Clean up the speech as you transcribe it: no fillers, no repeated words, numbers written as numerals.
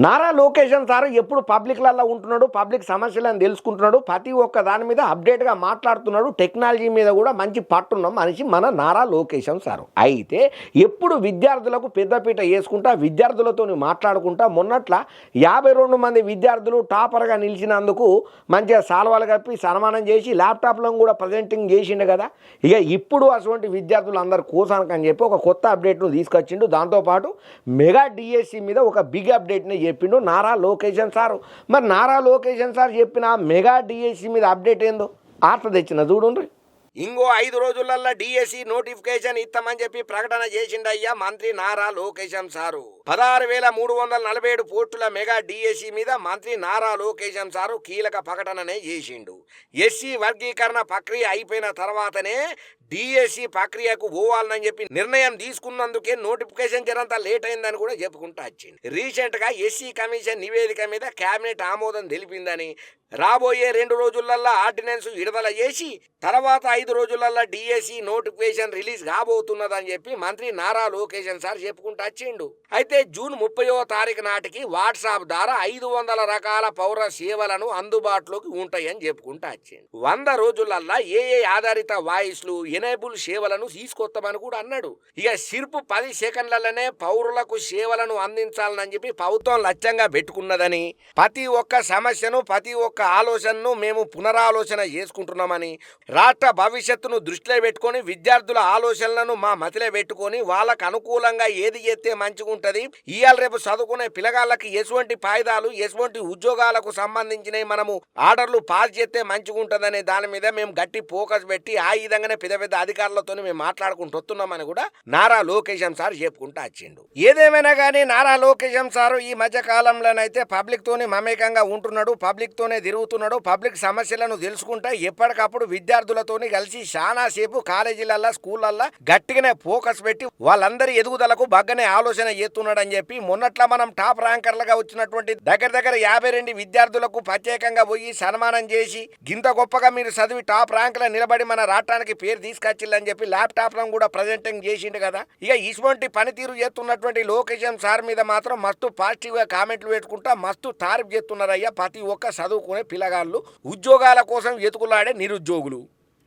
Nara location sir ఎప్పుడు పబ్లిక్లలో ఉంటున్నాడు, public సమస్యలను తెలుసుకుంటున్నాడు, ప్రతి ఒక్క దాని మీద అప్డేట్గా మాట్లాడుతున్నాడు. టెక్నాలజీ మీద కూడా మంచి పట్టున్న మనిషి మన నారా లోకేషన్ సార్. అయితే ఎప్పుడు విద్యార్థులకు పెద్దపీట వేసుకుంటా, విద్యార్థులతో మాట్లాడుకుంటా, మొన్నట్ల 52 మంది విద్యార్థులు టాపర్గా నిలిచినందుకు మంచిగా సాల్వాలు కప్పి సన్మానం చేసి ల్యాప్టాప్లను కూడా ప్రజెంటింగ్ చేసిండు కదా. ఇక ఇప్పుడు అటువంటి విద్యార్థులు అందరు కోసానికని చెప్పి ఒక కొత్త అప్డేట్ను తీసుకొచ్చిండు. దాంతోపాటు మెగా డిఎస్సి మీద ఒక బిగ్ అప్డేట్ని చెప్పిండు నారా లోకేషన్ సారు. మరి నారా లోకేషన్ సార్ చెప్పిన మెగా డిఎస్సి మీద అప్డేట్ ఏందో ఆర్త తెచ్చిన చూడండి. ఇంకో 5 రోజులల్లో డిఎస్సి నోటిఫికేషన్ ఇస్తామని చెప్పి ప్రకటన చేసిండయ్యా మంత్రి నారా లోకేషన్ సారు. 16,347 పోస్టుల మెగా డిఎస్సి మీద మంత్రి నారా లోకేషన్ సారు కీలక ప్రకటననే చేసిండు. ఎస్సీ వర్గీకరణ ప్రక్రియ అయిపోయిన తర్వాతనే డిఎస్సి ప్రక్రియకు పోవాలని చెప్పి నిర్ణయం తీసుకున్నందుకే నోటిఫికేషన్ జరంతా లేట్ అయిందని కూడా చెప్పుకుంటూ వచ్చింది. రీసెంట్ గా ఎస్సీ కమిషన్ నివేదిక మీద కేబినెట్ ఆమోదం తెలిపిందని, రాబోయే 2 రోజులల్లో ఆర్డినెన్స్ విడుదల చేసి తర్వాత 5 రోజులల్లో డిఎస్సి నోటిఫికేషన్ రిలీజ్ కాబోతున్నదని చెప్పి మంత్రి నారా లోకేషన్ సార్ చెప్పుకుంటూ వచ్చిండు. అయితే జూన్ 30వ తారీఖు నాటికి వాట్సాప్ ద్వారా 500 రకాల పౌర సేవలను అందుబాటులోకి ఉంటాయని చెప్పుకుంటూ వచ్చిండు. 100 రోజులల్లో ఏఏ ఆధారిత వాయిస్లు ఎనేబుల్ సేవలను తీసుకొస్తామని కూడా అన్నాడు. ఇక సిర్పు 10 సెకండ్లలోనే పౌరులకు సేవలను అందించాలని చెప్పి ప్రభుత్వం లక్ష్యంగా పెట్టుకున్నదని, ప్రతి ఒక్క సమస్యను ప్రతి ఒక్క ఆలోచనను మేము పునరాలోచన చేసుకుంటున్నామని, రాష్ట్ర భవిష్యత్తును దృష్టిలో పెట్టుకొని విద్యార్థుల ఆలోచనలను మా మతిలో పెట్టుకొని వాళ్ళకు అనుకూలంగా ఏది చేస్తే మంచిగా ఉంటుంది, ఇవాళ రేపు చదువుకునే పిల్లగాళ్ళకి ఎటువంటి ఫాయిదాలు ఎటువంటి ఉద్యోగాలకు సంబంధించినవి మనము ఆర్డర్లు పాస్ చేస్తే మంచిగా ఉంటుందనే దాని మీద మేము గట్టి ఫోకస్ పెట్టి ఆ విధంగానే పెద్ద పెద్ద అధికారులతో మేము మాట్లాడుకుంటూ వస్తున్నామని కూడా నారా లోకేషన్ సార్ చెప్పుకుంటూ వచ్చిండు. ఏదేమైనా కానీ నారా లోకేషన్ సార్ ఈ మధ్య కాలంలోనైతే పబ్లిక్ తోనే మమేకంగా ఉంటున్నాడు, పబ్లిక్ తోనే తిరుగుతున్నాడు. పబ్లిక్ సమస్యలను తెలుసుకుంటా ఎప్పటికప్పుడు విద్యార్థులతోని కలిసి చాలా సేపు కాలేజీలల్లో స్కూళ్ళల్లో గట్టిగానే ఫోకస్ పెట్టి వాళ్ళందరి ఎదుగుదలకు బగ్గనే ఆలోచన చేస్తున్నాడు అని చెప్పి మొన్నట్లా మనం టాప్ ర్యాంకర్లుగా వచ్చినటువంటి దగ్గర 52 విద్యార్థులకు ప్రత్యేకంగా పోయి సన్మానం చేసి గింత గొప్పగా మీరు చదివి టాప్ ర్యాంకులో నిలబడి మన రాష్ట్రానికి పేరు తీసుకొచ్చిల్లని చెప్పి ల్యాప్టాప్లను కూడా ప్రజెంటింగ్ చేసిండు కదా. ఇక ఇటువంటి పనితీరు చేస్తున్నటువంటి లోకేషన్ సార్ మీద మాత్రం మస్తు పాజిటివ్ గా కామెంట్లు పెట్టుకుంటా మస్తు తారీఫ్ చేస్తున్నారయ్యా ప్రతి ఒక్క చదువుకునే పిల్లగాళ్ళు, ఉద్యోగాల కోసం ఎతుకులాడే నిరుద్యోగులు.